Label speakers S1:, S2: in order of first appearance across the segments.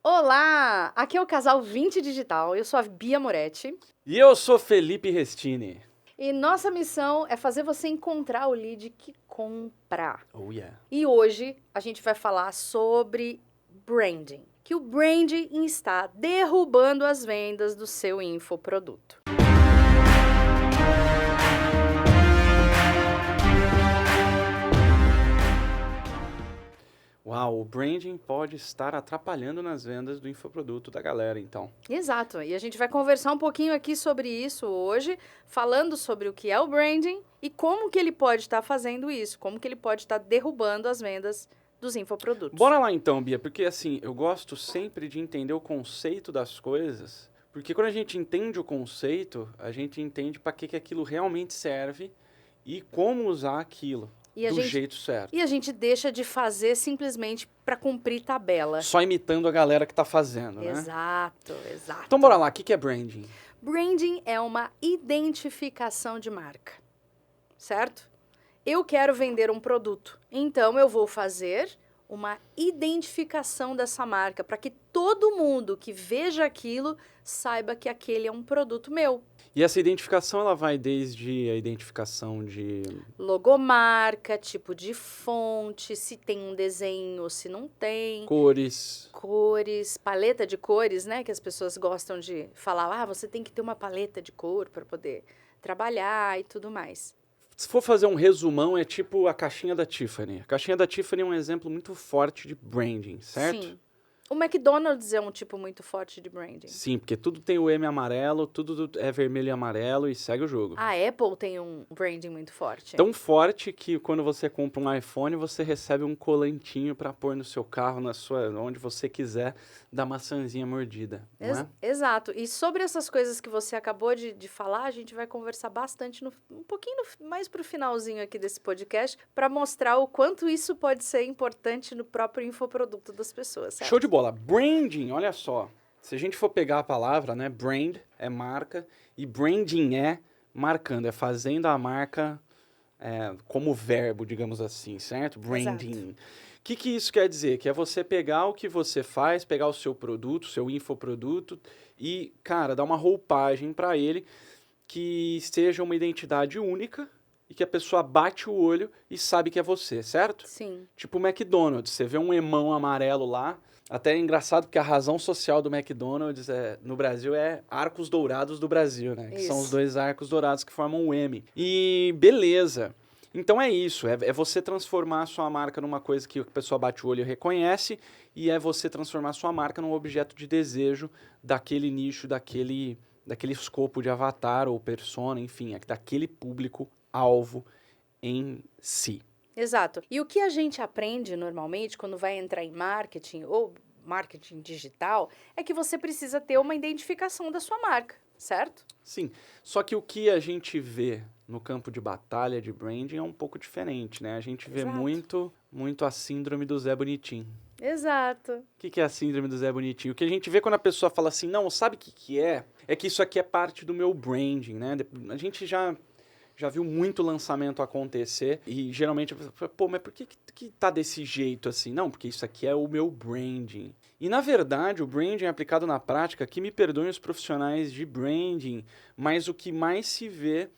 S1: Olá! Aqui é o Casal 20 Digital, eu sou a Bia Moretti.
S2: E eu sou Felipe Restini.
S1: E nossa missão é fazer você encontrar o lead que compra.
S2: Oh yeah.
S1: E hoje a gente vai falar sobre branding. Que o branding está derrubando as vendas do seu infoproduto.
S2: Uau, o branding pode estar atrapalhando nas vendas do infoproduto da galera, então.
S1: Exato, e a gente vai conversar um pouquinho aqui sobre isso hoje, falando sobre o que é o branding e como que ele pode estar fazendo isso, como que ele pode estar derrubando as vendas dos infoprodutos.
S2: Bora lá então, Bia, porque assim, eu gosto sempre de entender o conceito das coisas, porque quando a gente entende o conceito, a gente entende para que aquilo realmente serve e como usar aquilo do jeito certo.
S1: E a gente deixa de fazer simplesmente para cumprir tabela.
S2: Só imitando a galera que tá fazendo, né?
S1: Exato, exato.
S2: Então bora lá, o que é branding?
S1: Branding é uma identificação de marca, certo? Eu quero vender um produto, então eu vou fazer uma identificação dessa marca para que todo mundo que veja aquilo saiba que aquele é um produto meu.
S2: E essa identificação, ela vai desde a identificação de
S1: Logomarca, tipo de fonte, se tem um desenho, se não tem.
S2: cores,
S1: Paleta de cores, né? Que as pessoas gostam de falar, você tem que ter uma paleta de cor para poder trabalhar e tudo mais.
S2: Se for fazer um resumão, é tipo a caixinha da Tiffany. A caixinha da Tiffany é um exemplo muito forte de branding, certo?
S1: Sim. O McDonald's é um tipo muito forte de branding.
S2: Sim, porque tudo tem o M amarelo, tudo é vermelho e amarelo e segue o jogo.
S1: A Apple tem um branding muito forte.
S2: Tão forte que quando você compra um iPhone, você recebe um colantinho para pôr no seu carro, onde você quiser, da maçãzinha mordida, não é?
S1: Exato. E sobre essas coisas que você acabou de falar, a gente vai conversar bastante, um pouquinho mais pro finalzinho aqui desse podcast, para mostrar o quanto isso pode ser importante no próprio infoproduto das pessoas, certo?
S2: Show de bola. Branding, olha só. Se a gente for pegar a palavra, né? Brand é marca e branding é marcando, é fazendo a marca como verbo, digamos assim, certo? Branding. O que isso quer dizer? Que é você pegar o que você faz, pegar o seu produto, seu infoproduto e, cara, dar uma roupagem para ele que seja uma identidade única e que a pessoa bate o olho e sabe que é você, certo?
S1: Sim.
S2: Tipo o McDonald's, você vê um emão amarelo lá, até é engraçado porque a razão social do McDonald's no Brasil é Arcos Dourados do Brasil, né? Que são os dois arcos dourados que formam o M. E beleza. Então é isso, é você transformar a sua marca numa coisa que a pessoa bate o olho e reconhece, e é você transformar a sua marca num objeto de desejo daquele nicho, daquele escopo de avatar ou persona, enfim, daquele público-alvo em si.
S1: Exato. E o que a gente aprende normalmente quando vai entrar em marketing ou marketing digital é que você precisa ter uma identificação da sua marca, certo?
S2: Sim, só que o que a gente vê no campo de batalha de branding é um pouco diferente, né? A gente vê muito a síndrome do Zé Bonitinho.
S1: Exato.
S2: O que é a síndrome do Zé Bonitinho? O que a gente vê quando a pessoa fala assim, não, sabe o que é? É que isso aqui é parte do meu branding, né? A gente já viu muito lançamento acontecer e geralmente, pô, mas por que tá desse jeito assim? Não, porque isso aqui é o meu branding. E na verdade, o branding aplicado na prática, que me perdoem os profissionais de branding, mas o que mais se vê,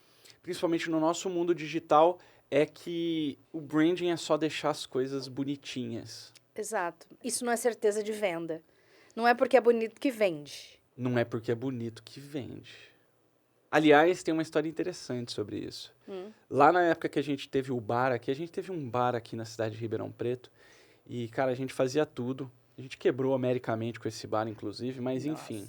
S2: principalmente no nosso mundo digital, é que o branding é só deixar as coisas bonitinhas.
S1: Exato. Isso não é certeza de venda. Não é porque é bonito que vende.
S2: Não é porque é bonito que vende. Aliás, tem uma história interessante sobre isso. Lá na época que a gente teve o bar aqui, a gente teve um bar aqui na cidade de Ribeirão Preto. E, cara, a gente fazia tudo. A gente quebrou americamente com esse bar, inclusive, mas enfim.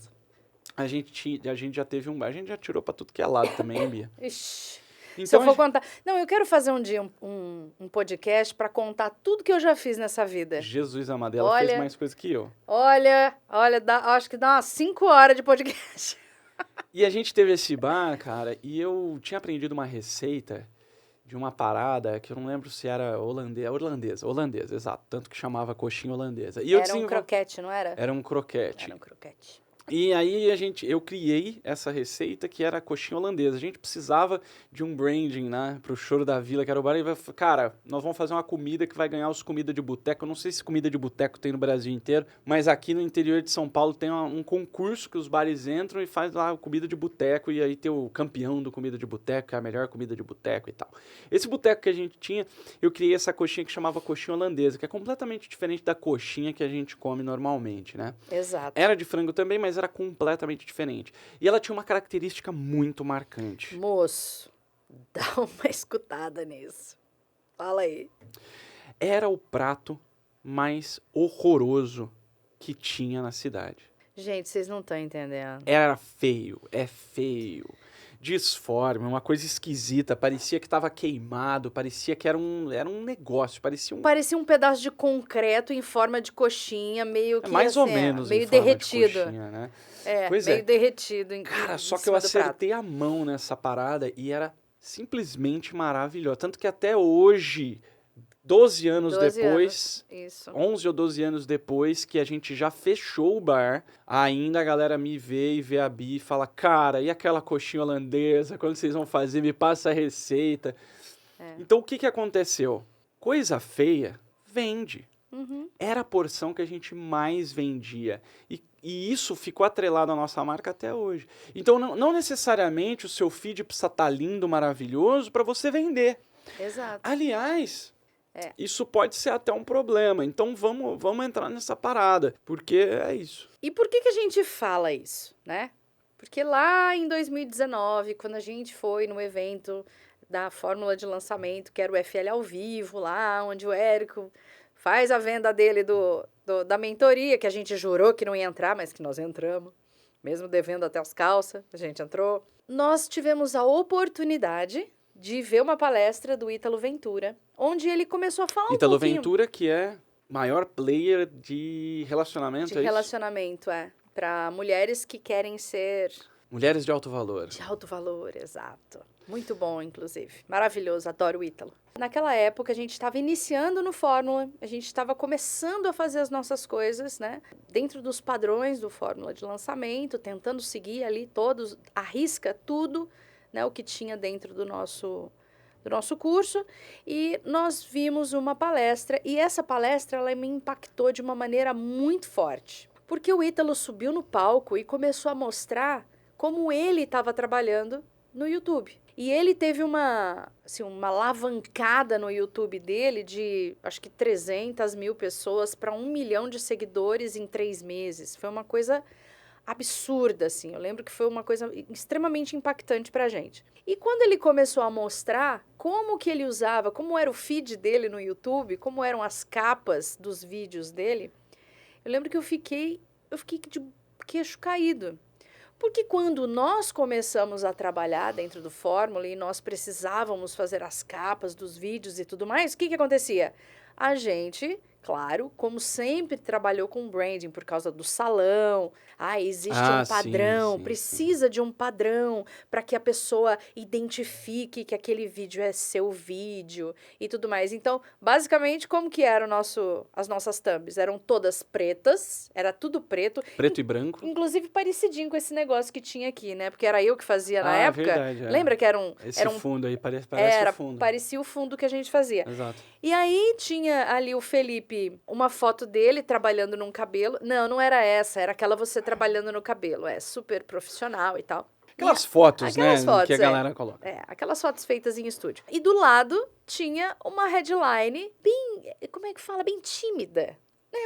S2: A gente já teve um bar. A gente já tirou pra tudo que é lado também, hein, Bia?
S1: Ixi.
S2: Então,
S1: se eu for contar... Não, eu quero fazer um dia um podcast para contar tudo que eu já fiz nessa vida.
S2: Jesus amado, ela fez mais coisa que eu.
S1: Olha, acho que dá umas 5 horas de podcast.
S2: E a gente teve esse bar, cara, e eu tinha aprendido uma receita de uma parada que eu não lembro se era holandesa, exato, tanto que chamava coxinha holandesa. E
S1: era um croquete, não era?
S2: Era um croquete.
S1: Era um croquete.
S2: E aí eu criei essa receita que era a coxinha holandesa. A gente precisava de um branding, né, pro Choro da Vila, que era o bar. E cara, nós vamos fazer uma comida que vai ganhar os comida de boteco. Eu não sei se comida de boteco tem no Brasil inteiro, mas aqui no interior de São Paulo tem um concurso que os bares entram e faz lá comida de boteco. E aí tem o campeão do comida de boteco, que é a melhor comida de boteco e tal. Esse boteco que a gente tinha, eu criei essa coxinha que chamava coxinha holandesa, que é completamente diferente da coxinha que a gente come normalmente, né?
S1: Exato.
S2: Era de frango também, mas era completamente diferente. E ela tinha uma característica muito marcante.
S1: Moço, dá uma escutada nisso. Fala aí.
S2: Era o prato mais horroroso que tinha na cidade.
S1: Gente, vocês não estão entendendo.
S2: Era feio, é feio. Disforme, uma coisa esquisita, parecia que estava queimado, parecia que era um negócio, parecia um...
S1: Parecia um pedaço de concreto em forma de coxinha, meio que
S2: mais ou
S1: assim,
S2: menos
S1: meio
S2: em forma
S1: derretido.
S2: de coxinha, né?
S1: Pois meio derretido.
S2: Cara, só que eu
S1: cima do prato.
S2: acertei a mão nessa parada e era simplesmente maravilhoso. Tanto que até hoje, 12 anos depois,
S1: Isso.
S2: 11 ou 12 anos depois que a gente já fechou o bar, ainda a galera me vê e vê a Bi e fala, cara, e aquela coxinha holandesa, quando vocês vão fazer, me passa a receita. Então, o que aconteceu? Coisa feia vende.
S1: Uhum.
S2: Era a porção que a gente mais vendia. E isso ficou atrelado à nossa marca até hoje. Então, não necessariamente o seu feed precisa estar lindo, maravilhoso para você vender.
S1: Exato.
S2: Aliás, isso pode ser até um problema. Então, vamos entrar nessa parada, porque é isso.
S1: E por que a gente fala isso, né? Porque lá em 2019, quando a gente foi no evento da fórmula de lançamento, que era o FL ao vivo, lá onde o Érico faz a venda dele da mentoria, que a gente jurou que não ia entrar, mas que nós entramos. Mesmo devendo até as calças, a gente entrou. Nós tivemos a oportunidade de ver uma palestra do Ítalo Ventura, onde ele começou a falar
S2: Ítalo
S1: um pouquinho...
S2: Ventura, que é maior player de relacionamento,
S1: de relacionamento, para mulheres que querem ser...
S2: Mulheres de alto valor.
S1: De alto valor, exato. Muito bom, inclusive. Maravilhoso, adoro o Ítalo. Naquela época, a gente estava iniciando no Fórmula, a gente estava começando a fazer as nossas coisas, né? Dentro dos padrões do Fórmula de lançamento, tentando seguir ali todos, à risca, tudo, né? O que tinha dentro do nosso curso. E nós vimos uma palestra, e essa palestra, ela me impactou de uma maneira muito forte. Porque o Ítalo subiu no palco e começou a mostrar como ele estava trabalhando no YouTube. E ele teve uma alavancada no YouTube dele de, acho que 300 mil pessoas para 1 milhão de seguidores em 3 meses. Foi uma coisa absurda, assim. Eu lembro que foi uma coisa extremamente impactante pra gente. E quando ele começou a mostrar como que ele usava, como era o feed dele no YouTube, como eram as capas dos vídeos dele, eu lembro que eu fiquei de queixo caído. Porque quando nós começamos a trabalhar dentro do Fórmula e nós precisávamos fazer as capas dos vídeos e tudo mais, o que acontecia? A gente, claro, como sempre trabalhou com branding por causa do salão, existe um padrão,
S2: sim,
S1: precisa de um padrão para que a pessoa identifique que aquele vídeo é seu vídeo e tudo mais. Então, basicamente, como que era as nossas thumbs? Eram todas pretas, era tudo preto.
S2: Preto e branco.
S1: Inclusive parecidinho com esse negócio que tinha aqui, né? Porque era eu que fazia na época.
S2: Verdade,
S1: Lembra que era um...
S2: Esse fundo aí parece o fundo.
S1: Parecia o fundo que a gente fazia.
S2: Exato.
S1: E aí tinha ali o Felipe, uma foto dele trabalhando num cabelo. Não era essa, era aquela você trabalhando no cabelo. Super profissional e tal.
S2: Aquelas fotos,
S1: aquelas fotos,
S2: que a galera coloca.
S1: Aquelas fotos feitas em estúdio. E do lado tinha uma headline bem, como é que fala? Bem tímida.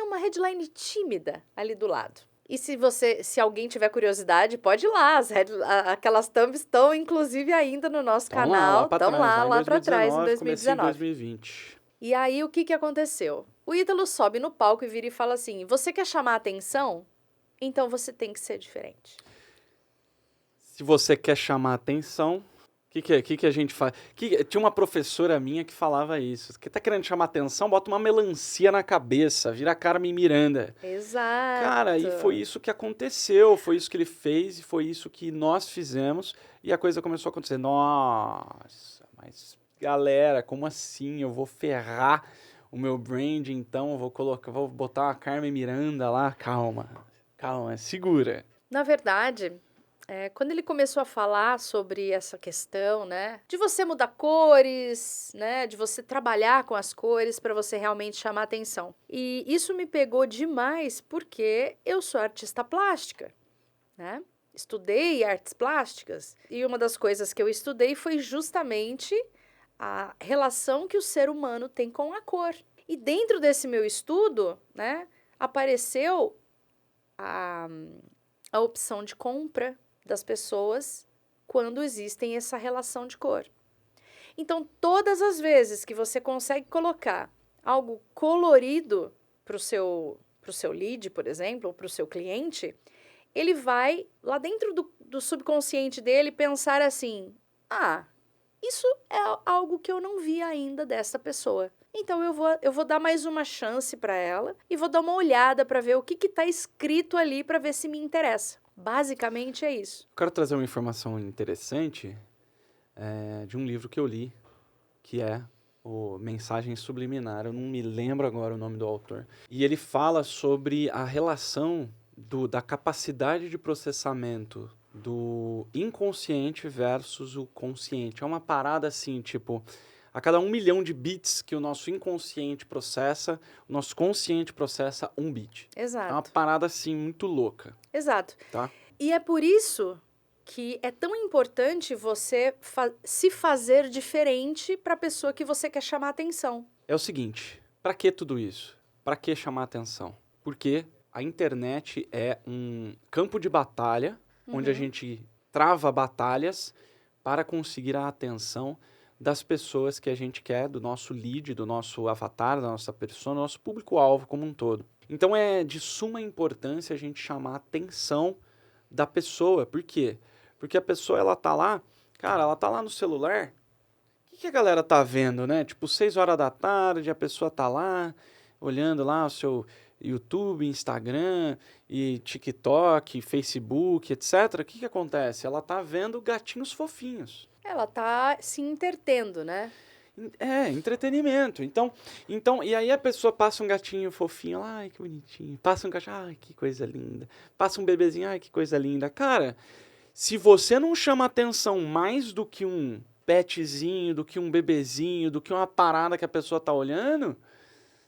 S1: Uma headline tímida ali do lado. E se alguém tiver curiosidade, pode ir lá. Aquelas thumbs estão, inclusive, ainda no nosso canal. Estão lá para trás, em 2019.
S2: Em 2020.
S1: E aí, o que aconteceu? O Ítalo sobe no palco e vira e fala assim, você quer chamar atenção? Então você tem que ser diferente.
S2: Se você quer chamar atenção, o que a gente faz? Tinha uma professora minha que falava isso. Que tá querendo chamar atenção, bota uma melancia na cabeça, vira Carmen Miranda.
S1: Exato.
S2: Cara, e foi isso que aconteceu, foi isso que ele fez, e foi isso que nós fizemos, e a coisa começou a acontecer. Nossa, mas galera, como assim? Eu vou ferrar o meu brand, então, vou botar uma Carmen Miranda lá? Calma, segura.
S1: Na verdade, quando ele começou a falar sobre essa questão, né, de você mudar cores, né, de você trabalhar com as cores para você realmente chamar atenção. E isso me pegou demais porque eu sou artista plástica, né? Estudei artes plásticas e uma das coisas que eu estudei foi justamente a relação que o ser humano tem com a cor. E dentro desse meu estudo, né, apareceu a opção de compra das pessoas quando existem essa relação de cor. Então, todas as vezes que você consegue colocar algo colorido para o seu lead, por exemplo, ou para o seu cliente, ele vai, lá dentro do subconsciente dele, pensar assim, isso é algo que eu não vi ainda dessa pessoa. Então, eu vou dar mais uma chance para ela e vou dar uma olhada para ver o que está escrito ali para ver se me interessa. Basicamente é isso.
S2: Eu quero trazer uma informação interessante de um livro que eu li, que é o Mensagem Subliminar. Eu não me lembro agora o nome do autor. E ele fala sobre a relação da capacidade de processamento do inconsciente versus o consciente. É uma parada assim, tipo, a cada 1 milhão de bits que o nosso inconsciente processa, o nosso consciente processa 1 bit.
S1: Exato.
S2: É uma parada assim muito louca.
S1: Exato.
S2: Tá?
S1: E é por isso que é tão importante você se fazer diferente para a pessoa que você quer chamar atenção.
S2: É o seguinte, para que tudo isso? Para que chamar atenção? Porque a internet é um campo de batalha onde a gente trava batalhas para conseguir a atenção das pessoas que a gente quer, do nosso lead, do nosso avatar, da nossa persona, do nosso público-alvo como um todo. Então é de suma importância a gente chamar a atenção da pessoa. Por quê? Porque a pessoa, ela tá lá, cara, ela tá lá no celular, o que a galera tá vendo, né? Tipo, 6 horas da tarde, a pessoa tá lá, olhando lá o seu YouTube, Instagram, e TikTok, Facebook, etc. O que acontece? Ela tá vendo gatinhos fofinhos.
S1: Ela tá se entretendo, né?
S2: Entretenimento. Então, e aí a pessoa passa um gatinho fofinho, ai, que bonitinho. Passa um gatinho, ai, que coisa linda. Passa um bebezinho, ai, que coisa linda. Cara, se você não chama atenção mais do que um petzinho, do que um bebezinho, do que uma parada que a pessoa tá olhando,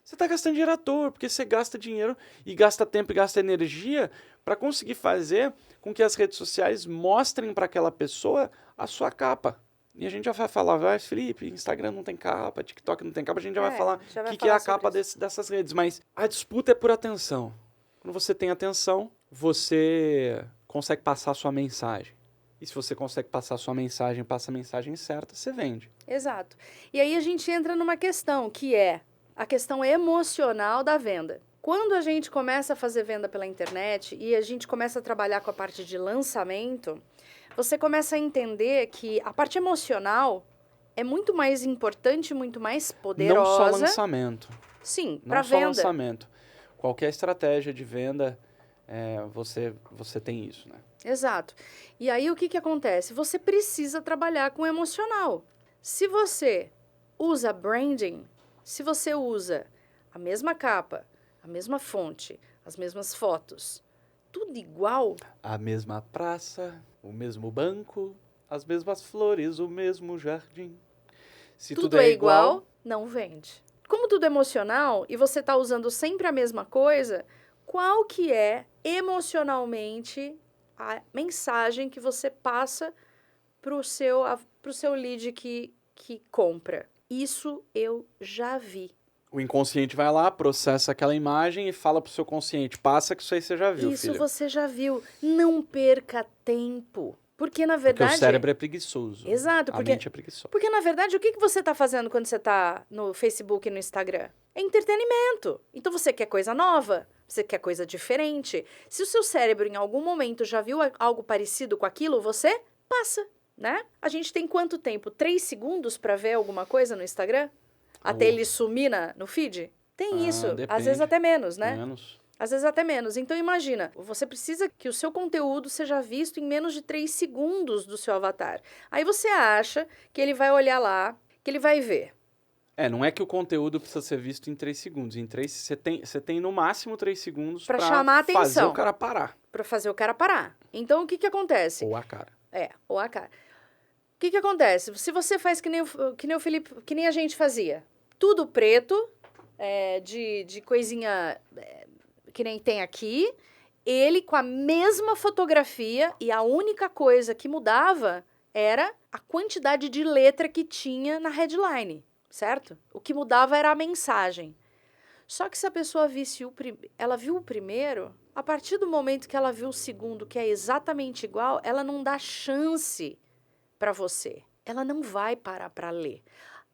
S2: você tá gastando dinheiro à toa, porque você gasta dinheiro e gasta tempo e gasta energia para conseguir fazer com que as redes sociais mostrem para aquela pessoa a sua capa. E a gente já vai falar, Felipe, Instagram não tem capa, TikTok não tem capa, a gente já vai falar o que é a capa dessas redes. Mas a disputa é por atenção. Quando você tem atenção, você consegue passar a sua mensagem. E se você consegue passar a sua mensagem, passa a mensagem certa, você vende.
S1: Exato. E aí a gente entra numa questão, que é a questão emocional da venda. Quando a gente começa a fazer venda pela internet e a gente começa a trabalhar com a parte de lançamento, você começa a entender que a parte emocional é muito mais importante, muito mais poderosa.
S2: Não só lançamento.
S1: Sim, para venda.
S2: Não só lançamento. Qualquer estratégia de venda, você tem isso, né?
S1: Exato. E aí o que acontece? Você precisa trabalhar com o emocional. Se você usa branding, se você usa a mesma capa, a mesma fonte, as mesmas fotos, tudo igual.
S2: A mesma praça, o mesmo banco, as mesmas flores, o mesmo jardim. Se tudo é igual,
S1: não vende. Como tudo é emocional e você está usando sempre a mesma coisa, qual que é emocionalmente a mensagem que você passa para o seu lead que compra? Isso eu já vi.
S2: O inconsciente vai lá, processa aquela imagem e fala pro seu consciente, passa que isso aí você já viu,
S1: Isso
S2: filha.
S1: você já viu. Não perca tempo. Porque, na verdade...
S2: Porque o cérebro é preguiçoso.
S1: Exato.
S2: A mente é preguiçosa.
S1: Porque, na verdade, o que você está fazendo quando você está no Facebook e no Instagram? É entretenimento. Então, você quer coisa nova? Você quer coisa diferente? Se o seu cérebro, em algum momento, já viu algo parecido com aquilo, você passa, né? A gente tem quanto tempo? 3 segundos para ver alguma coisa no Instagram? Até ele sumir no feed? Tem isso.
S2: Depende.
S1: Às vezes até menos, né?
S2: Menos.
S1: Às vezes até menos. Então, imagina, você precisa que o seu conteúdo seja visto em menos de 3 segundos do seu avatar. Aí você acha que ele vai olhar lá, que ele vai ver.
S2: Não é que o conteúdo precisa ser visto em 3 segundos. Você tem no máximo 3 segundos
S1: para chamar a atenção.
S2: Fazer o cara parar.
S1: para fazer o cara parar. Então, o que que acontece?
S2: Ou a cara.
S1: Ou a cara. O que que acontece? Se você faz que nem o Felipe, que nem a gente fazia, tudo preto, de coisinha que nem tem aqui, ele com a mesma fotografia e a única coisa que mudava era a quantidade de letra que tinha na headline, certo? O que mudava era a mensagem. Só que se a pessoa ela viu o primeiro, a partir do momento que ela viu o segundo, que é exatamente igual, ela não dá chance para você. Ela não vai parar para ler.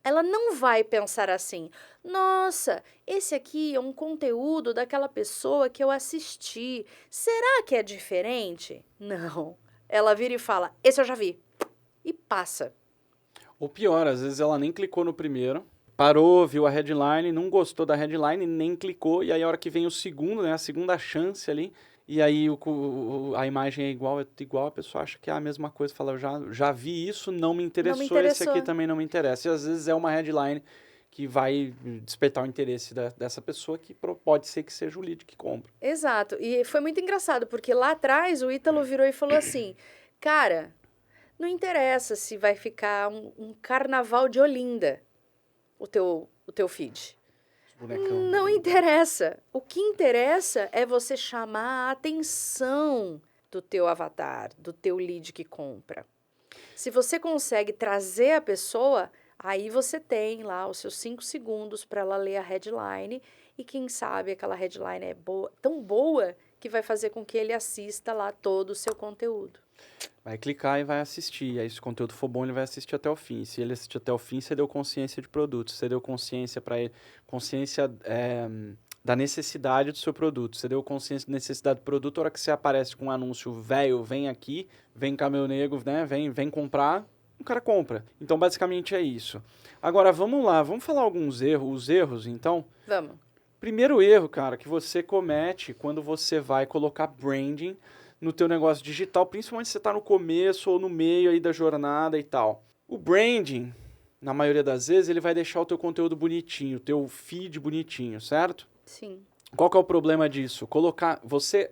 S1: Ela não vai pensar assim, nossa, esse aqui é um conteúdo daquela pessoa que eu assisti. Será que é diferente? Não. Ela vira e fala, esse eu já vi. E passa.
S2: Ou pior, às vezes ela nem clicou no primeiro, parou, viu a headline, não gostou da headline, nem clicou, e aí a hora que vem o segundo, né, a segunda chance ali, e aí a imagem é igual, a pessoa acha que é a mesma coisa, fala, eu já vi isso, não me interessou, esse aqui também não me interessa. E às vezes é uma headline que vai despertar o interesse dessa pessoa, que pode ser que seja o lead que compra.
S1: Exato, e foi muito engraçado, porque lá atrás o Ítalo virou e falou assim, cara, não interessa se vai ficar um carnaval de Olinda, o teu feed. Não interessa. O que interessa é você chamar a atenção do teu avatar, do teu lead que compra. Se você consegue trazer a pessoa, aí você tem lá os seus 5 segundos para ela ler a headline e quem sabe aquela headline é boa, tão boa que vai fazer com que ele assista lá todo o seu conteúdo.
S2: Vai clicar e vai assistir. Aí, se o conteúdo for bom, ele vai assistir até o fim. Se ele assistir até o fim, você deu consciência de produto. Você deu consciência para ele, consciência da necessidade do seu produto. Você deu consciência da necessidade do produto. A hora que você aparece com um anúncio, velho, vem aqui, vem cá meu nego, né? Vem comprar, o cara compra. Então, basicamente é isso. Agora, vamos lá. Vamos falar alguns erros. Os erros, então?
S1: Vamos.
S2: Primeiro erro, cara, que você comete quando você vai colocar branding no teu negócio digital, principalmente se você está no começo ou no meio aí da jornada e tal. O branding, na maioria das vezes, ele vai deixar o teu conteúdo bonitinho, o teu feed bonitinho, certo?
S1: Sim.
S2: Qual que é o problema disso? Você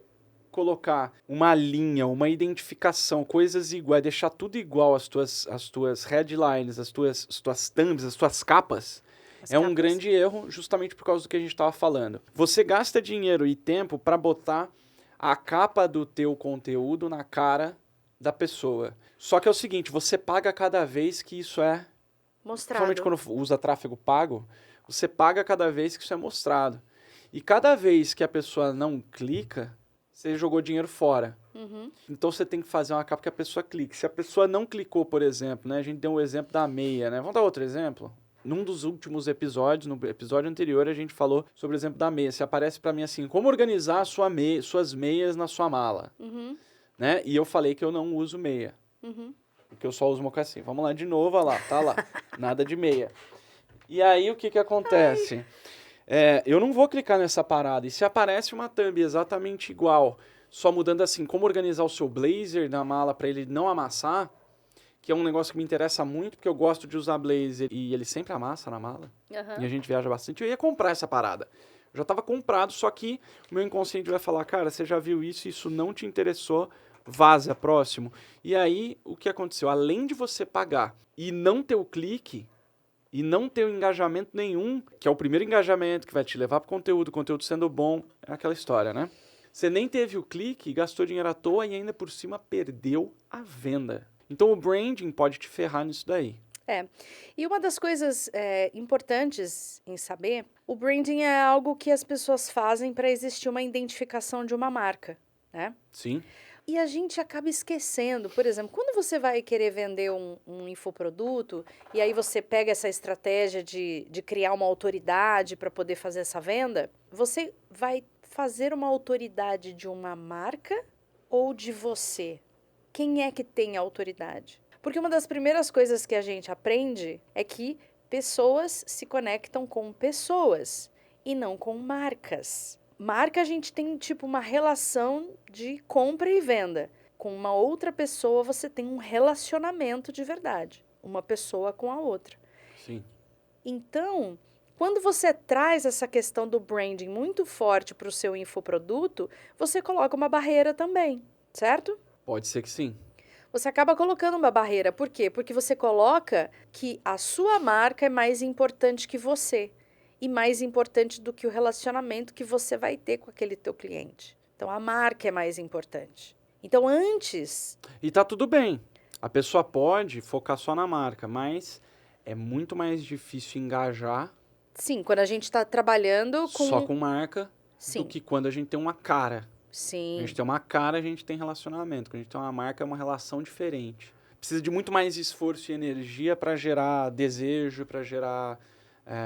S2: colocar uma linha, uma identificação, coisas iguais, deixar tudo igual as tuas headlines, as tuas thumbs, as tuas capas, um grande erro justamente por causa do que a gente estava falando. Você gasta dinheiro e tempo para botar a capa do teu conteúdo na cara da pessoa. Só que é o seguinte, você paga cada vez que isso é mostrado. Principalmente quando usa tráfego pago, você paga cada vez que isso é mostrado. E cada vez que a pessoa não clica, você jogou dinheiro fora.
S1: Uhum.
S2: Então você tem que fazer uma capa que a pessoa clique. Se a pessoa não clicou, por exemplo, né, a gente deu um exemplo da meia, né? Vamos dar outro exemplo? Num dos últimos episódios, no episódio anterior, a gente falou sobre o exemplo da meia. Se aparece para mim assim, como organizar suas meias na sua mala.
S1: Uhum.
S2: Né? E eu falei que eu não uso meia.
S1: Uhum.
S2: Porque eu só uso mocassim. Vamos lá de novo, olha lá, tá lá. Nada de meia. E aí, o que acontece? Eu não vou clicar nessa parada. E se aparece uma thumb exatamente igual, só mudando assim, como organizar o seu blazer na mala para ele não amassar, que é um negócio que me interessa muito, porque eu gosto de usar blazer e ele sempre amassa na mala.
S1: Uhum.
S2: E a gente viaja bastante. Eu ia comprar essa parada. Eu já estava comprado, só que o meu inconsciente vai falar, cara, você já viu isso não te interessou, vaza, próximo. E aí, o que aconteceu? Além de você pagar e não ter o clique, e não ter o engajamento nenhum, que é o primeiro engajamento que vai te levar para o conteúdo sendo bom, é aquela história, né? Você nem teve o clique, gastou dinheiro à toa e ainda por cima perdeu a venda. Então o branding pode te ferrar nisso daí.
S1: E uma das coisas importantes em saber, o branding é algo que as pessoas fazem para existir uma identificação de uma marca, né?
S2: Sim.
S1: E a gente acaba esquecendo, por exemplo, quando você vai querer vender um infoproduto, e aí você pega essa estratégia de criar uma autoridade para poder fazer essa venda, você vai fazer uma autoridade de uma marca ou de você? Quem é que tem a autoridade? Porque uma das primeiras coisas que a gente aprende é que pessoas se conectam com pessoas e não com marcas. Marca, a gente tem tipo uma relação de compra e venda. Com uma outra pessoa, você tem um relacionamento de verdade. Uma pessoa com a outra.
S2: Sim.
S1: Então, Quando você traz essa questão do branding muito forte para o seu infoproduto, você coloca uma barreira também, certo?
S2: Pode ser que sim.
S1: Você acaba colocando uma barreira. Por quê? Porque você coloca que a sua marca é mais importante que você. E mais importante do que o relacionamento que você vai ter com aquele teu cliente. Então, a marca é mais importante. Então, antes...
S2: E tá tudo bem. A pessoa pode focar só na marca, mas é muito mais difícil engajar
S1: Sim, quando a gente está trabalhando com...
S2: só com marca
S1: Sim.
S2: do que quando a gente tem uma cara.
S1: Sim.
S2: A gente tem uma cara, a gente tem relacionamento. Quando a gente tem uma marca, é uma relação diferente. Precisa de muito mais esforço e energia para gerar desejo, para gerar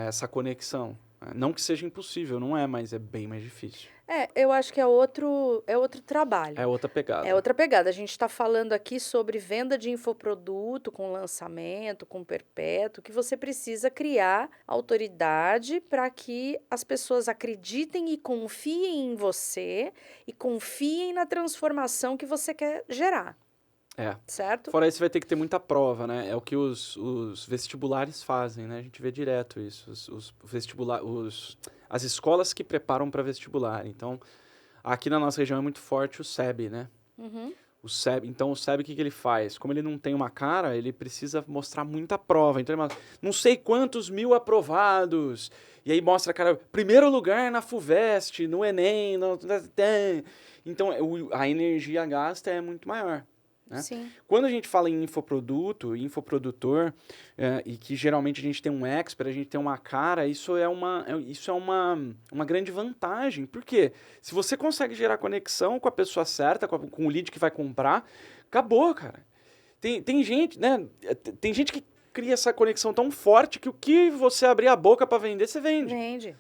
S2: essa conexão. Não que seja impossível, não é, mas é bem mais difícil.
S1: Eu acho que é outro trabalho.
S2: É outra pegada.
S1: É outra pegada. A gente está falando aqui sobre venda de infoproduto com lançamento, com perpétuo, que você precisa criar autoridade para que as pessoas acreditem e confiem em você e confiem na transformação que você quer gerar. Certo?
S2: Fora isso, vai ter que ter muita prova, né? É o que os vestibulares fazem, né? A gente vê direto isso. As escolas que preparam para vestibular. Então, aqui na nossa região é muito forte o SEB, né?
S1: Uhum.
S2: Então, o SEB, o que ele faz? Como ele não tem uma cara, ele precisa mostrar muita prova. Então, ele mostra, não sei quantos mil aprovados. E aí mostra, cara, primeiro lugar na FUVEST, no Enem. Então, a energia gasta é muito maior. Né?
S1: Sim.
S2: Quando a gente fala em infoproduto, infoprodutor, e que geralmente a gente tem um expert, a gente tem uma cara, isso é uma grande vantagem. Por quê? Se você consegue gerar conexão com a pessoa certa, com o lead que vai comprar, acabou, cara. Tem gente, né? Tem gente que cria essa conexão tão forte que o que você abrir a boca para vender, você vende.
S1: Vende.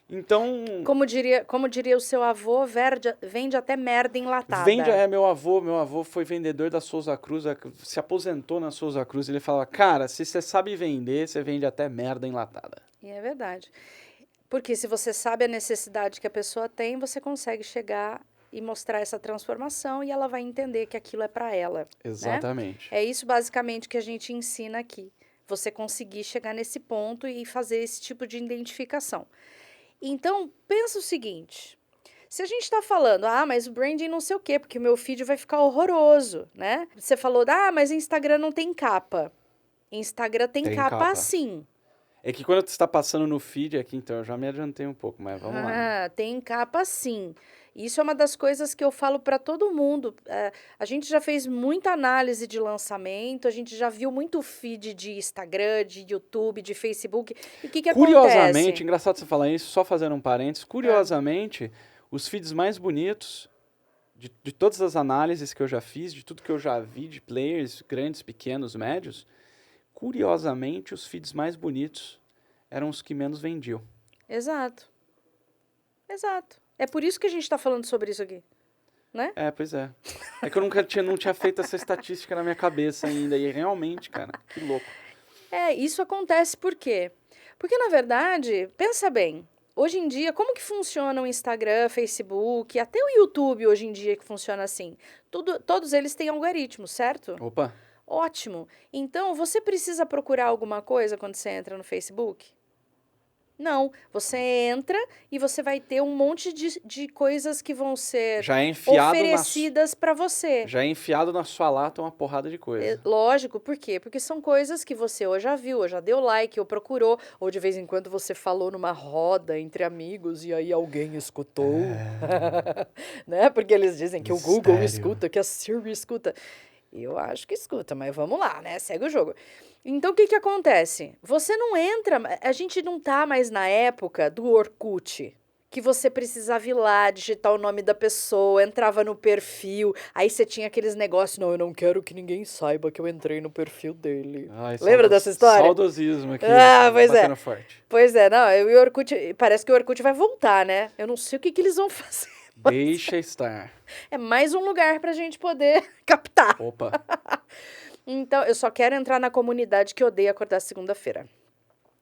S2: Então...
S1: Como diria o seu avô, vende até merda enlatada.
S2: Meu avô foi vendedor da Souza Cruz, se aposentou na Souza Cruz, ele falava, cara, se você sabe vender, você vende até merda enlatada.
S1: E é verdade. Porque se você sabe a necessidade que a pessoa tem, você consegue chegar e mostrar essa transformação e ela vai entender que aquilo é para ela.
S2: Exatamente.
S1: Né? É isso basicamente que a gente ensina aqui. Você conseguir chegar nesse ponto e fazer esse tipo de identificação. Então, pensa o seguinte, se a gente está falando, mas o branding não sei o quê, porque o meu feed vai ficar horroroso, né? Você falou, mas Instagram não tem capa. Instagram tem capa sim.
S2: É que quando você está passando no feed aqui, então eu já me adiantei um pouco, mas vamos lá.
S1: Tem capa sim. Isso é uma das coisas que eu falo para todo mundo. A gente já fez muita análise de lançamento, a gente já viu muito feed de Instagram, de YouTube, de Facebook. E o que
S2: Curiosamente,
S1: acontece?
S2: engraçado você falar isso, só fazendo um parênteses, curiosamente, os feeds mais bonitos de todas as análises que eu já fiz, de tudo que eu já vi, de players grandes, pequenos, médios, curiosamente, os feeds mais bonitos eram os que menos vendiam.
S1: Exato. É por isso que a gente está falando sobre isso aqui, né?
S2: Pois é. É que eu não tinha feito essa estatística na minha cabeça ainda, e realmente, cara, que louco.
S1: Isso acontece por quê? Porque, na verdade, pensa bem, hoje em dia, como que funciona o Instagram, Facebook, até o YouTube hoje em dia que funciona assim? Todos eles têm algoritmo, certo?
S2: Opa!
S1: Ótimo. Então, você precisa procurar alguma coisa quando você entra no Facebook? Não, você entra e você vai ter um monte de coisas que vão ser oferecidas para você.
S2: Já é enfiado na sua lata uma porrada de coisa.
S1: Lógico, por quê? Porque são coisas que você ou já viu, ou já deu like, ou procurou, ou de vez em quando você falou numa roda entre amigos e aí alguém escutou. Né? Porque eles dizem que o Google escuta, que a Siri escuta. Eu acho que escuta, mas vamos lá, né? Segue o jogo. Então, o que acontece? Você não entra... A gente não tá mais na época do Orkut, que você precisava ir lá, digitar o nome da pessoa, entrava no perfil, aí você tinha aqueles negócios, não, eu não quero que ninguém saiba que eu entrei no perfil dele. Lembra dessa história?
S2: Saudosismo aqui.
S1: Pois é.
S2: Forte.
S1: Pois é, não, o Orkut, parece que o Orkut vai voltar, né? Eu não sei o que eles vão fazer.
S2: Deixa estar.
S1: É mais um lugar pra gente poder captar.
S2: Opa.
S1: Então, eu só quero entrar na comunidade que odeia acordar segunda-feira.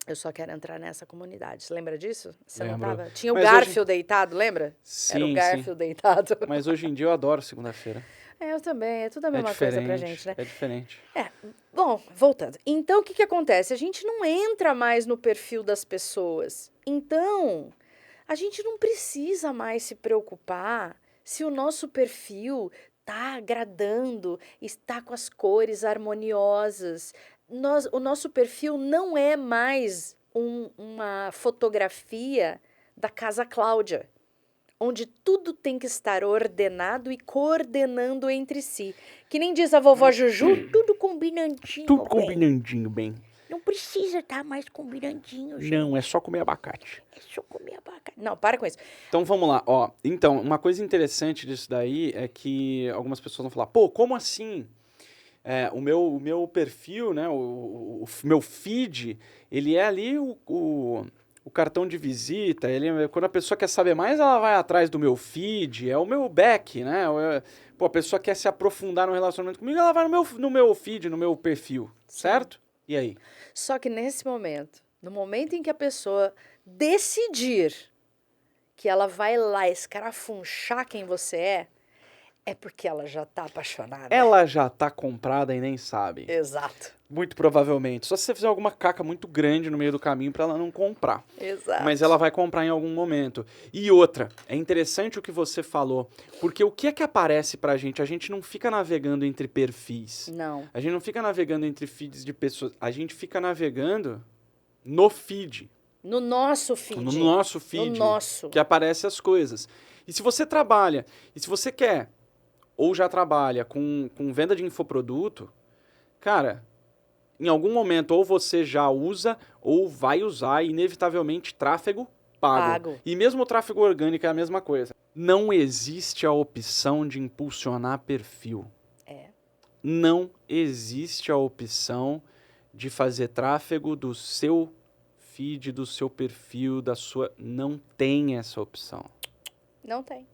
S1: Eu só quero entrar nessa comunidade. Você lembra disso? Você não
S2: Lembro.
S1: tava? Tinha o
S2: Mas
S1: Garfield deitado, lembra? Era o
S2: Sim,
S1: Garfield deitado.
S2: Mas hoje em dia eu adoro segunda-feira.
S1: Eu também. É tudo a
S2: É
S1: mesma coisa pra gente,
S2: diferente,
S1: né?
S2: é diferente.
S1: Bom, voltando. Então, o que acontece? A gente não entra mais no perfil das pessoas. Então, a gente não precisa mais se preocupar se o nosso perfil está agradando, está com as cores harmoniosas. O nosso perfil não é mais uma fotografia da Casa Cláudia, onde tudo tem que estar ordenado e coordenando entre si. Que nem diz a vovó Juju, tudo combinandinho,
S2: Tudo
S1: bem.
S2: combinandinho bem.
S1: Não precisa estar mais combinandinho, gente.
S2: Não, é só comer abacate.
S1: É só comer abacate. Não, para com isso.
S2: Então vamos lá, ó. Então, uma coisa interessante disso daí é que algumas pessoas vão falar, pô, como assim? O meu perfil, né, o meu feed, ele é ali o cartão de visita, quando a pessoa quer saber mais, ela vai atrás do meu feed, é o meu back, né? Pô, a pessoa quer se aprofundar no relacionamento comigo, ela vai no meu feed, no meu perfil, certo? E aí?
S1: Só que nesse momento, no momento em que a pessoa decidir que ela vai lá escarafunchar quem você é porque ela já tá apaixonada.
S2: Ela já tá comprada e nem sabe.
S1: Exato.
S2: Muito provavelmente. Só se você fizer alguma caca muito grande no meio do caminho pra ela não comprar.
S1: Exato.
S2: Mas ela vai comprar em algum momento. E outra, é interessante o que você falou, porque o que é que aparece pra gente? A gente não fica navegando entre perfis.
S1: Não.
S2: A gente não fica navegando entre feeds de pessoas. A gente fica navegando no feed.
S1: No nosso feed.
S2: No nosso feed.
S1: No nosso.
S2: Que aparecem as coisas. E se você trabalha, e se você quer, ou já trabalha com venda de infoproduto, cara, em algum momento ou você já usa ou vai usar, inevitavelmente, tráfego pago. E mesmo o tráfego orgânico é a mesma coisa. Não existe a opção de impulsionar perfil. Não existe a opção de fazer tráfego do seu feed, do seu perfil, da sua... Não tem essa opção.
S1: Não tem.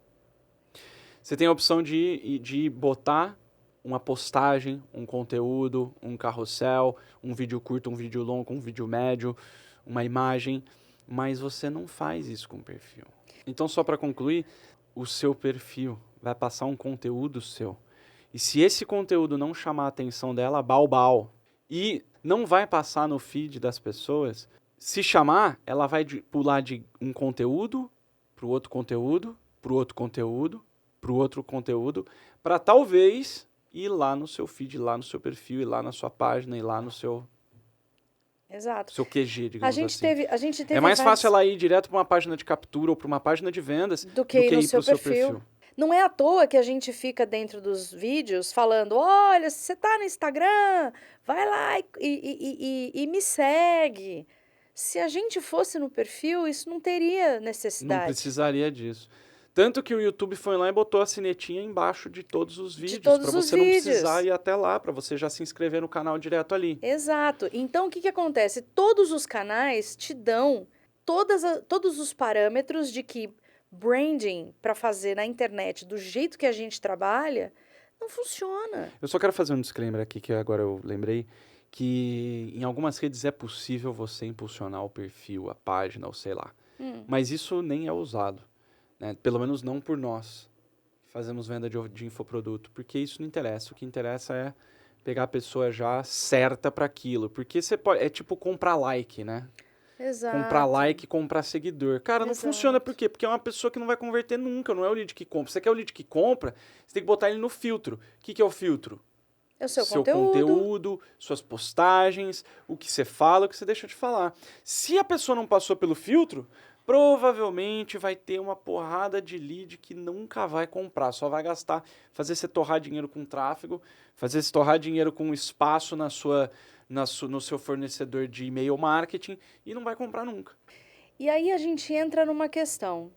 S2: Você tem a opção de botar uma postagem, um conteúdo, um carrossel, um vídeo curto, um vídeo longo, um vídeo médio, uma imagem, mas você não faz isso com o perfil. Então, só para concluir, o seu perfil vai passar um conteúdo seu. E se esse conteúdo não chamar a atenção dela, bau. E não vai passar no feed das pessoas. Se chamar, ela vai pular de um conteúdo para o outro conteúdo, para o outro conteúdo, para o outro conteúdo, para talvez ir lá no seu feed, lá no seu perfil, ir lá na sua página, ir lá no seu...
S1: Exato.
S2: Seu QG, digamos assim.
S1: A gente teve
S2: é mais fácil ela ir direto para uma página de captura ou para uma página de vendas
S1: do que ir pro seu perfil. Não é à toa que a gente fica dentro dos vídeos falando, olha, se você tá no Instagram, vai lá e me segue. Se a gente fosse no perfil, isso não teria necessidade.
S2: Não precisaria disso. Tanto que o YouTube foi lá e botou a sinetinha embaixo de todos os vídeos, para você não precisar ir até lá, para você já se inscrever no canal direto ali.
S1: Exato. Então, o que acontece? Todos os canais te dão todos os parâmetros de que branding para fazer na internet do jeito que a gente trabalha não funciona.
S2: Eu só quero fazer um disclaimer aqui, que agora eu lembrei, que em algumas redes é possível você impulsionar o perfil, a página, ou sei lá. Mas isso nem é usado. Né? Pelo menos não por nós, que fazemos venda de infoproduto, porque isso não interessa. O que interessa é pegar a pessoa já certa para aquilo, porque você pode, é tipo comprar like, né?
S1: Exato.
S2: Comprar like, comprar seguidor. Cara, não funciona por quê? Porque é uma pessoa que não vai converter nunca, não é o lead que compra. Você quer o lead que compra, você tem que botar ele no filtro. O que é o filtro?
S1: É o seu
S2: conteúdo, suas postagens, o que você fala, o que você deixa de falar. Se a pessoa não passou pelo filtro, provavelmente vai ter uma porrada de lead que nunca vai comprar, só vai gastar, fazer você torrar dinheiro com tráfego, fazer você torrar dinheiro com espaço no seu fornecedor de e-mail marketing e não vai comprar nunca.
S1: E aí a gente entra numa questão.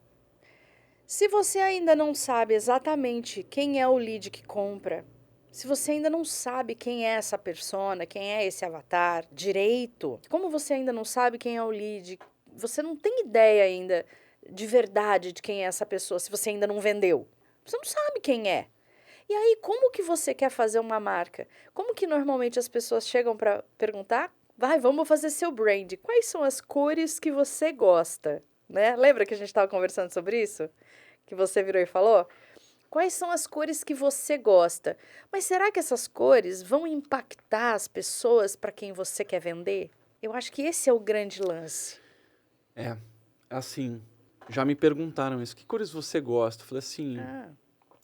S1: Se você ainda não sabe exatamente quem é o lead que compra, se você ainda não sabe quem é essa persona, quem é esse avatar direito, como você ainda não sabe quem é o lead, você não tem ideia ainda de verdade de quem é essa pessoa, se você ainda não vendeu. Você não sabe quem é. E aí, como que você quer fazer uma marca? Como que normalmente as pessoas chegam para perguntar Vai, vamos fazer seu brand. Quais são as cores que você gosta? Né? Lembra que a gente estava conversando sobre isso? Que você virou e falou? Quais são as cores que você gosta? Mas será que essas cores vão impactar as pessoas para quem você quer vender? Eu acho que esse é o grande lance.
S2: É, assim, já me perguntaram isso, que cores você gosta? Eu falei assim,
S1: Ah,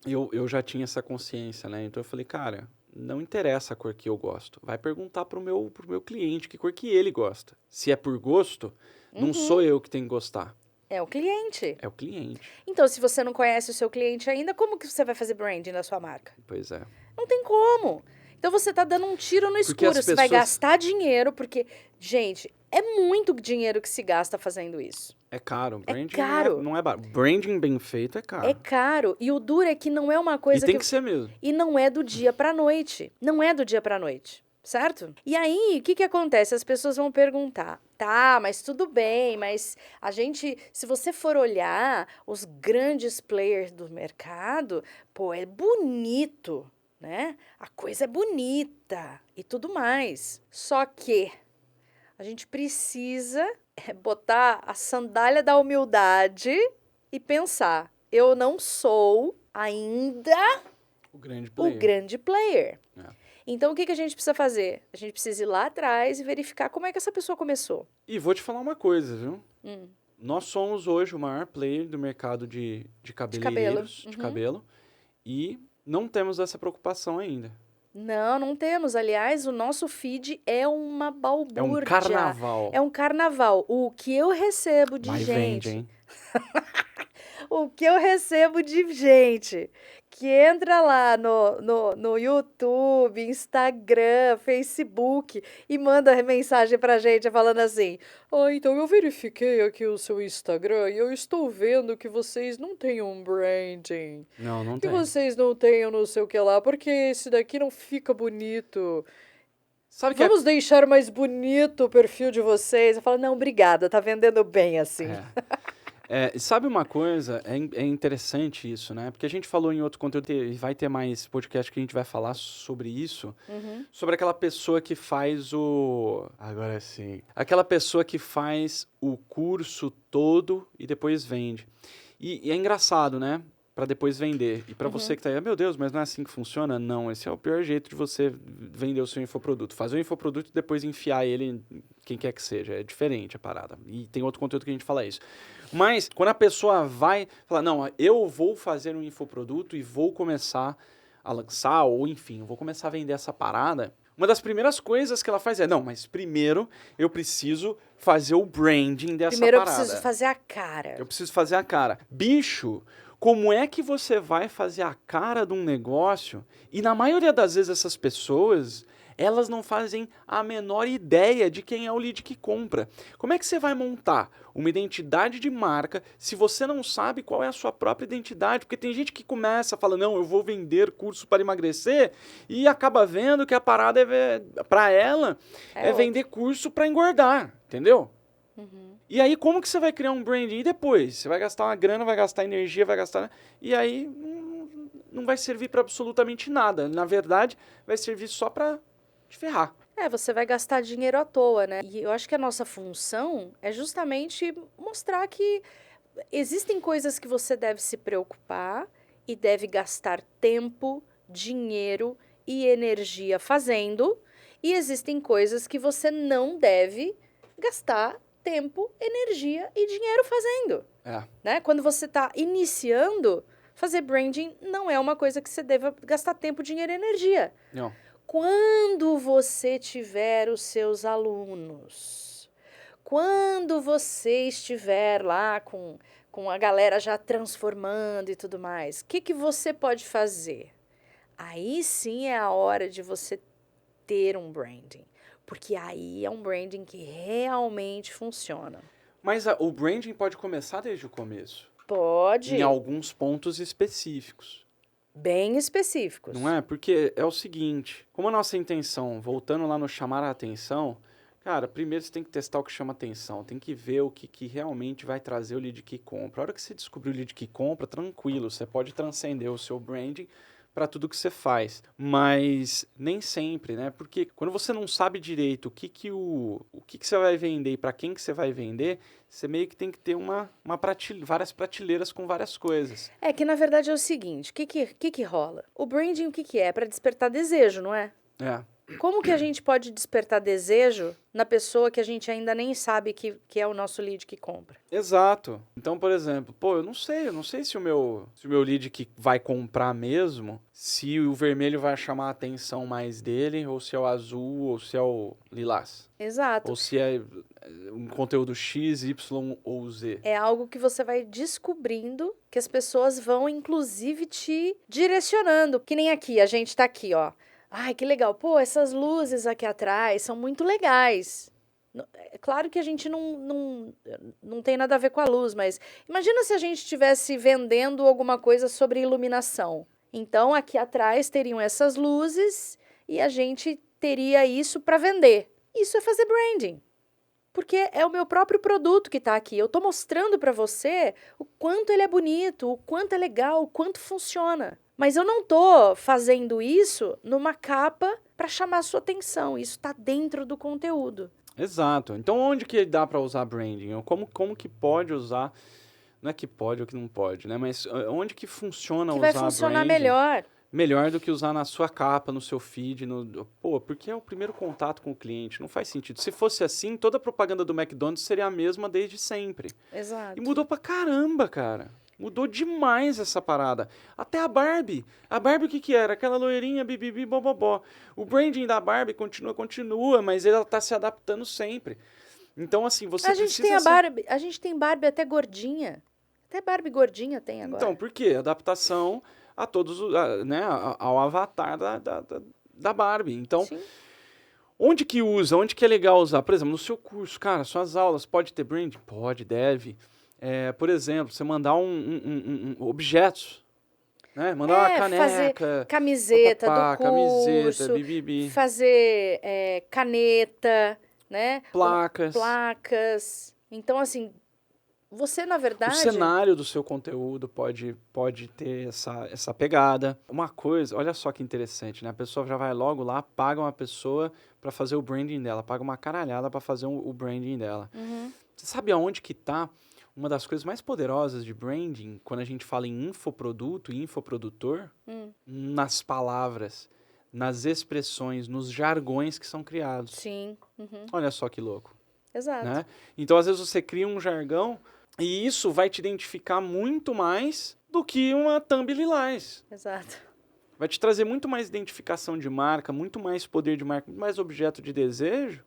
S2: eu já tinha essa consciência, né? Então eu falei, cara, não interessa a cor que eu gosto. Vai perguntar pro meu cliente que cor que ele gosta. Se é por gosto, não sou eu que tenho que gostar,
S1: é o cliente.
S2: é o cliente.
S1: Então, se você não conhece o seu cliente ainda, como que você vai fazer branding na sua marca?
S2: Pois é.
S1: Não tem como. Então você tá dando um tiro no
S2: Porque
S1: escuro.
S2: as
S1: Você vai
S2: pessoas...
S1: gastar dinheiro, porque, gente, é muito dinheiro que se gasta fazendo isso.
S2: É caro,
S1: É
S2: branding
S1: caro.
S2: não é barato. Branding bem feito é
S1: É
S2: caro.
S1: caro. E o duro é que não é uma
S2: E
S1: coisa
S2: tem
S1: que.
S2: que ser mesmo.
S1: E não é do dia pra noite. Não é do dia pra noite. Certo? E aí, o que que acontece? As pessoas vão perguntar, tá, mas tudo bem, mas a gente, se você for olhar os grandes players do mercado, pô, é bonito, né? A coisa é bonita e tudo mais. Só que a gente precisa botar a sandália da humildade e pensar, eu não sou ainda
S2: O grande
S1: o
S2: player.
S1: grande player.
S2: É.
S1: Então, o que que a gente precisa fazer? A gente precisa ir lá atrás e verificar como é que essa pessoa começou.
S2: E vou te falar uma coisa, viu?
S1: Hum,
S2: Nós somos hoje o maior player do mercado de
S1: de cabelo.
S2: cabeleireiros, de
S1: Uhum.
S2: cabelo, e não temos essa preocupação ainda.
S1: Não, não temos. Aliás, o nosso feed é uma
S2: É um
S1: balbúrdia.
S2: carnaval.
S1: É um carnaval. O que eu recebo de
S2: Mas
S1: gente.
S2: vende, hein?
S1: O que eu recebo de gente que entra lá no YouTube, Instagram, Facebook e manda mensagem pra gente falando assim: Ah, então eu verifiquei aqui o seu Instagram e eu estou vendo que vocês não têm um branding.
S2: Não
S1: Que
S2: tem.
S1: vocês não tenham não sei o que lá, porque esse daqui não fica bonito.
S2: Sabe que
S1: Vamos deixar mais bonito o perfil de vocês. Eu falo, não, obrigada, tá vendendo bem assim.
S2: sabe uma coisa? É interessante isso, né? Porque a gente falou em outro conteúdo e vai ter mais podcast que a gente vai falar sobre isso.
S1: Uhum.
S2: Sobre aquela pessoa que faz o... Agora sim. Aquela pessoa que faz o curso todo e depois vende. E é engraçado, né? Pra depois vender. E pra você que tá aí, meu Deus, mas não é assim que funciona? Não, esse é o pior jeito de você vender o seu infoproduto. Fazer o infoproduto e depois enfiar ele em quem quer que seja. É diferente a parada. E tem outro conteúdo que a gente fala isso. Mas quando a pessoa vai falar, não, eu vou fazer um infoproduto e vou começar a lançar, ou enfim, eu vou começar a vender essa parada, uma das primeiras coisas que ela faz é, não, mas primeiro eu preciso fazer o branding dessa
S1: Primeiro eu
S2: parada.
S1: preciso fazer a cara.
S2: Eu preciso fazer a cara. Bicho, como é que você vai fazer a cara de um negócio? E na maioria das vezes essas pessoas, elas não fazem a menor ideia de quem é o lead que compra. Como é que você vai montar uma identidade de marca se você não sabe qual é a sua própria identidade? Porque tem gente que começa a falar, não, eu vou vender curso para emagrecer e acaba vendo que a parada para ela é vender curso para engordar, entendeu? E aí, como que você vai criar um branding? E depois? Você vai gastar uma grana, vai gastar energia, vai gastar... E aí, não vai servir para absolutamente nada. Na verdade, vai servir só para te ferrar.
S1: Você vai gastar dinheiro à toa, né? E eu acho que a nossa função é justamente mostrar que existem coisas que você deve se preocupar e deve gastar tempo, dinheiro e energia fazendo, e existem coisas que você não deve gastar tempo, energia e dinheiro fazendo. Né? Quando você está iniciando, fazer branding não é uma coisa que você deva gastar tempo, dinheiro e energia.
S2: Não.
S1: Quando você tiver os seus alunos, quando você estiver lá com a galera já transformando e tudo mais, o que você pode fazer? Aí sim é a hora de você ter um branding, porque aí é um branding que realmente funciona.
S2: Mas o branding pode começar desde o começo.
S1: Pode.
S2: Em alguns pontos específicos.
S1: Bem específicos.
S2: Não é? Porque é o seguinte, como a nossa intenção, voltando lá no chamar a atenção, cara, primeiro você tem que testar o que chama atenção, tem que ver o que realmente vai trazer o lead que compra. A hora que você descobrir o lead que compra, tranquilo, você pode transcender o seu branding para tudo que você faz. Mas nem sempre, né? Porque quando você não sabe direito o que você vai vender e para quem que você vai vender, você meio que tem que ter várias prateleiras com várias coisas.
S1: É que, na verdade, é o seguinte, o que rola? O branding, o que é? Para despertar desejo, não é?
S2: É.
S1: Como que a gente pode despertar desejo na pessoa que a gente ainda nem sabe que é o nosso lead que compra?
S2: Exato. Então, por exemplo, eu não sei se o meu lead que vai comprar mesmo, se o vermelho vai chamar a atenção mais dele, ou se é o azul, ou se é o lilás.
S1: Exato.
S2: Ou se é um conteúdo X, Y ou Z.
S1: É algo que você vai descobrindo, que as pessoas vão, inclusive, te direcionando. Que nem aqui, a gente tá aqui, ó. Ai, que legal. Pô, essas luzes aqui atrás são muito legais. É claro que a gente não tem nada a ver com a luz, mas imagina se a gente estivesse vendendo alguma coisa sobre iluminação. Então, aqui atrás teriam essas luzes e a gente teria isso para vender. Isso é fazer branding. Porque é o meu próprio produto que está aqui. Eu estou mostrando para você o quanto ele é bonito, o quanto é legal, o quanto funciona. Mas eu não estou fazendo isso numa capa para chamar a sua atenção. Isso está dentro do conteúdo.
S2: Exato. Então, onde que dá para usar branding? Como que pode usar? Não é que pode ou que não pode, né? Mas onde que funciona usar
S1: branding? Que vai funcionar
S2: branding?
S1: melhor.
S2: Melhor do que usar na sua capa, no seu feed, porque é o primeiro contato com o cliente, não faz sentido. Se fosse assim, toda a propaganda do McDonald's seria a mesma desde sempre.
S1: Exato.
S2: E mudou pra caramba, cara. Mudou demais essa parada. Até a Barbie. A Barbie o que era? Aquela loirinha, bibibi, bobobó. O branding da Barbie continua, mas ela tá se adaptando sempre. Então, assim, você precisa...
S1: A gente tem Barbie até gordinha. Até Barbie gordinha tem agora.
S2: Então, por quê? Adaptação a todos, né, ao avatar da Barbie. Então,
S1: Sim.
S2: onde que usa? Onde que é legal usar? Por exemplo, no seu curso, cara, suas aulas, pode ter branding? Pode, deve. Por exemplo, você mandar objetos, né? Mandar uma caneca.
S1: Fazer camiseta do curso.
S2: Camiseta, bibibi.
S1: Fazer caneta, né?
S2: Placas.
S1: Então, assim, você, na verdade...
S2: O cenário do seu conteúdo pode ter essa pegada. Uma coisa, olha só que interessante, né? A pessoa já vai logo lá, paga uma pessoa para fazer o branding dela, paga uma caralhada para fazer o branding dela.
S1: Uhum.
S2: Você sabe aonde que tá uma das coisas mais poderosas de branding, quando a gente fala em infoproduto e infoprodutor? Nas palavras, nas expressões, nos jargões que são criados.
S1: Sim. Uhum.
S2: Olha só que louco.
S1: Exato.
S2: Né? Então, às vezes, você cria um jargão e isso vai te identificar muito mais do que uma thumb lilás.
S1: Exato.
S2: Vai te trazer muito mais identificação de marca, muito mais poder de marca, muito mais objeto de desejo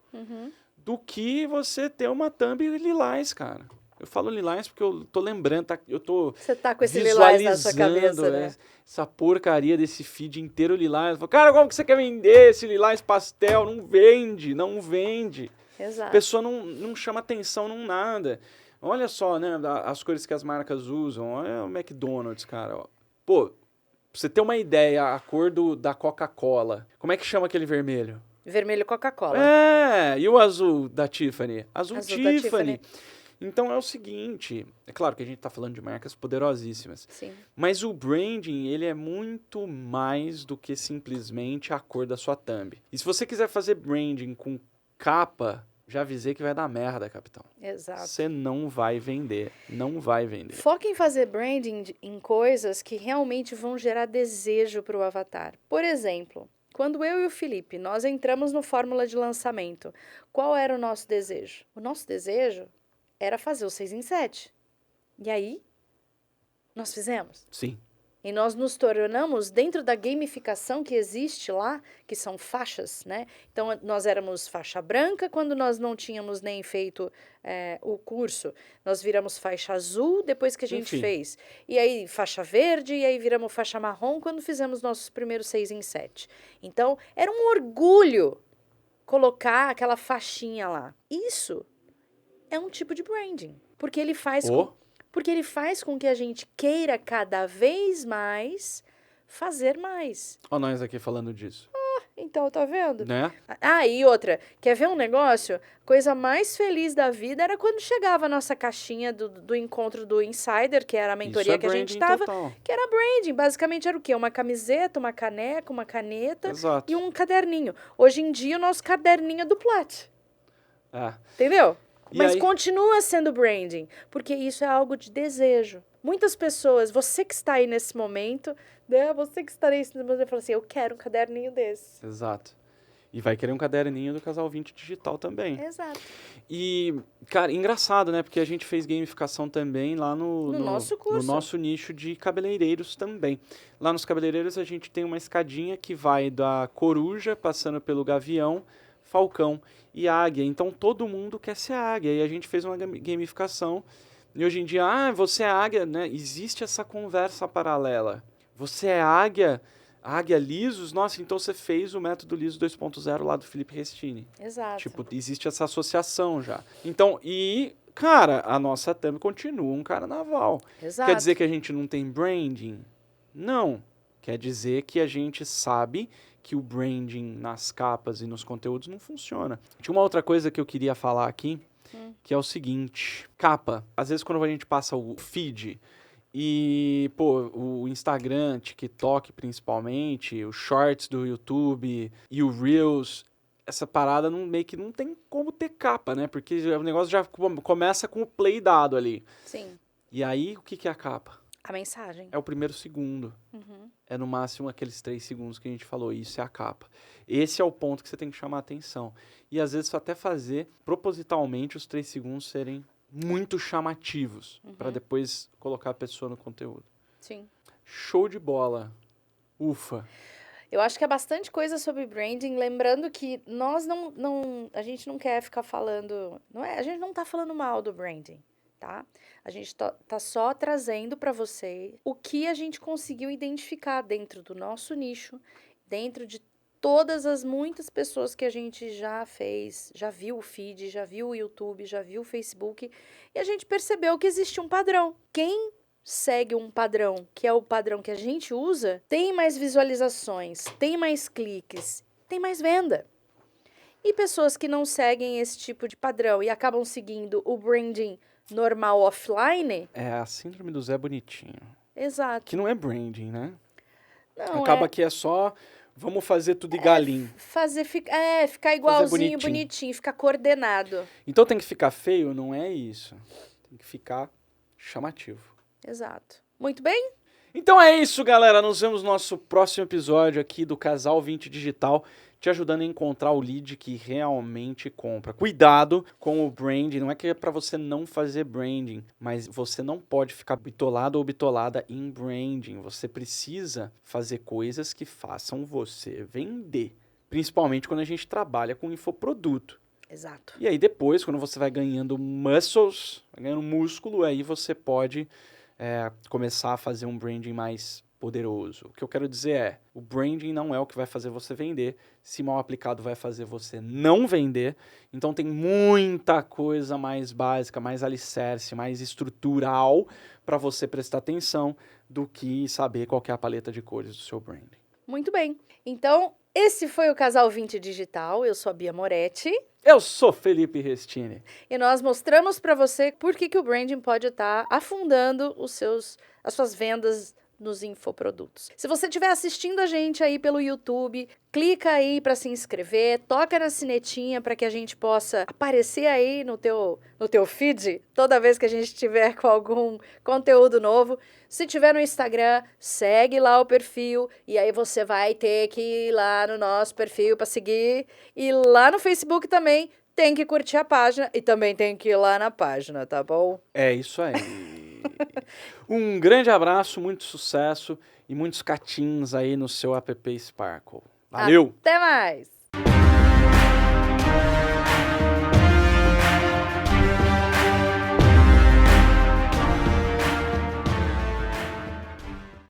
S2: do que você ter uma thumb lilás, cara. Eu falo lilás porque eu tô lembrando, eu tô
S1: Você tá com esse lilás na sua cabeça, né?
S2: Essa porcaria desse feed inteiro lilás. Eu falo, cara, como que você quer vender esse lilás pastel? Não vende.
S1: Exato.
S2: A pessoa não chama atenção num nada. Olha só, né, as cores que as marcas usam. Olha o McDonald's, cara. Ó. Pô, pra você ter uma ideia, a cor da Coca-Cola. Como é que chama aquele vermelho?
S1: Vermelho Coca-Cola.
S2: E o azul da Tiffany? Azul Tiffany. Então é o seguinte, é claro que a gente tá falando de marcas poderosíssimas.
S1: Sim.
S2: Mas o branding, ele é muito mais do que simplesmente a cor da sua thumb. E se você quiser fazer branding com capa, já avisei que vai dar merda, capitão.
S1: Exato.
S2: Você não vai vender. Não vai vender.
S1: Foca em fazer branding em coisas que realmente vão gerar desejo para o avatar. Por exemplo, quando eu e o Felipe, nós entramos no Fórmula de Lançamento, qual era o nosso desejo? O nosso desejo era fazer o 6 em 7. E aí, nós fizemos.
S2: Sim.
S1: E nós nos tornamos dentro da gamificação que existe lá, que são faixas, né? Então, nós éramos faixa branca quando nós não tínhamos nem feito o curso. Nós viramos faixa azul depois que a gente fez. E aí, faixa verde, e aí viramos faixa marrom quando fizemos nossos primeiros 6 em 7. Então, era um orgulho colocar aquela faixinha lá. Isso é um tipo de branding, porque ele faz com que a gente queira cada vez mais fazer mais.
S2: Ó nós aqui falando disso.
S1: Então, tá vendo?
S2: Né?
S1: Ah, e outra, quer ver um negócio? Coisa mais feliz da vida era quando chegava a nossa caixinha do encontro do Insider, que era a mentoria que a gente tava, que era branding. Basicamente era o quê? Uma camiseta, uma caneca, uma caneta
S2: Exato.
S1: e um caderninho. Hoje em dia, o nosso caderninho é do Plat. Entendeu? Mas continua sendo branding, porque isso é algo de desejo. Muitas pessoas, você que está aí nesse momento, né? Você que está nesse momento, fala assim, eu quero um caderninho desse.
S2: Exato. E vai querer um caderninho do Casal 20 digital também.
S1: Exato.
S2: E, cara, engraçado, né? Porque a gente fez gamificação também lá no
S1: nosso curso.
S2: No nosso nicho de cabeleireiros também. Lá nos cabeleireiros a gente tem uma escadinha que vai da coruja, passando pelo gavião, falcão e águia. Então todo mundo quer ser águia. E a gente fez uma gamificação. E hoje em dia, você é águia, né? Existe essa conversa paralela. Você é águia lisos? Nossa, então você fez o método liso 2.0 lá do Felipe Restini.
S1: Exato.
S2: Tipo, existe essa associação já. Então, cara, a nossa thumb continua um carnaval.
S1: Exato.
S2: Quer dizer que a gente não tem branding? Não. Quer dizer que a gente sabe que o branding nas capas e nos conteúdos não funciona. Tinha uma outra coisa que eu queria falar aqui, que é o seguinte. Capa. Às vezes quando a gente passa o feed e, o Instagram, TikTok principalmente, os shorts do YouTube e o Reels, essa parada meio que não tem como ter capa, né? Porque o negócio já começa com o play dado ali.
S1: Sim.
S2: E aí, o que é a capa?
S1: A mensagem.
S2: É o primeiro segundo. É no máximo aqueles 3 segundos que a gente falou. Isso é a capa. Esse é o ponto que você tem que chamar a atenção. E às vezes até fazer propositalmente os 3 segundos serem muito chamativos. Para depois colocar a pessoa no conteúdo.
S1: Sim.
S2: Show de bola. Ufa.
S1: Eu acho que é bastante coisa sobre branding, lembrando que nós a gente não quer ficar falando, a gente não tá falando mal do branding, tá? A gente tá só trazendo para você o que a gente conseguiu identificar dentro do nosso nicho, dentro de todas as muitas pessoas que a gente já fez, já viu o feed, já viu o YouTube, já viu o Facebook, e a gente percebeu que existe um padrão. Quem segue um padrão, que é o padrão que a gente usa, tem mais visualizações, tem mais cliques, tem mais venda. E pessoas que não seguem esse tipo de padrão e acabam seguindo o branding normal offline...
S2: É a síndrome do Zé Bonitinho.
S1: Exato.
S2: Que não é branding, né?
S1: Não,
S2: acaba que é só... Vamos fazer tudo igualinho.
S1: Ficar igualzinho, bonitinho, ficar coordenado.
S2: Então tem que ficar feio? Não é isso. Tem que ficar chamativo.
S1: Exato. Muito bem?
S2: Então é isso, galera. Nos vemos no nosso próximo episódio aqui do Casal 20 Digital, te ajudando a encontrar o lead que realmente compra. Cuidado com o branding. Não é que é para você não fazer branding, mas você não pode ficar bitolado ou bitolada em branding. Você precisa fazer coisas que façam você vender. Principalmente quando a gente trabalha com infoproduto.
S1: Exato.
S2: E aí depois, quando você vai ganhando muscles, vai ganhando músculo, aí você pode começar a fazer um branding mais poderoso. O que eu quero dizer é, o branding não é o que vai fazer você vender. Se mal aplicado, vai fazer você não vender. Então tem muita coisa mais básica, mais alicerce, mais estrutural para você prestar atenção do que saber qual que é a paleta de cores do seu branding.
S1: Muito bem. Então, esse foi o Casal 20 Digital. Eu sou a Bia Moretti.
S2: Eu sou Felipe Restini.
S1: E nós mostramos para você por que o branding pode estar afundando as suas vendas nos infoprodutos. Se você estiver assistindo a gente aí pelo YouTube, clica aí para se inscrever, toca na sinetinha para que a gente possa aparecer aí no teu feed toda vez que a gente tiver com algum conteúdo novo. Se tiver no Instagram, segue lá o perfil e aí você vai ter que ir lá no nosso perfil para seguir. E lá no Facebook também tem que curtir a página e também tem que ir lá na página, tá bom?
S2: É isso aí. Um grande abraço, muito sucesso e muitos catins aí no seu app Sparkle. Valeu!
S1: Até mais!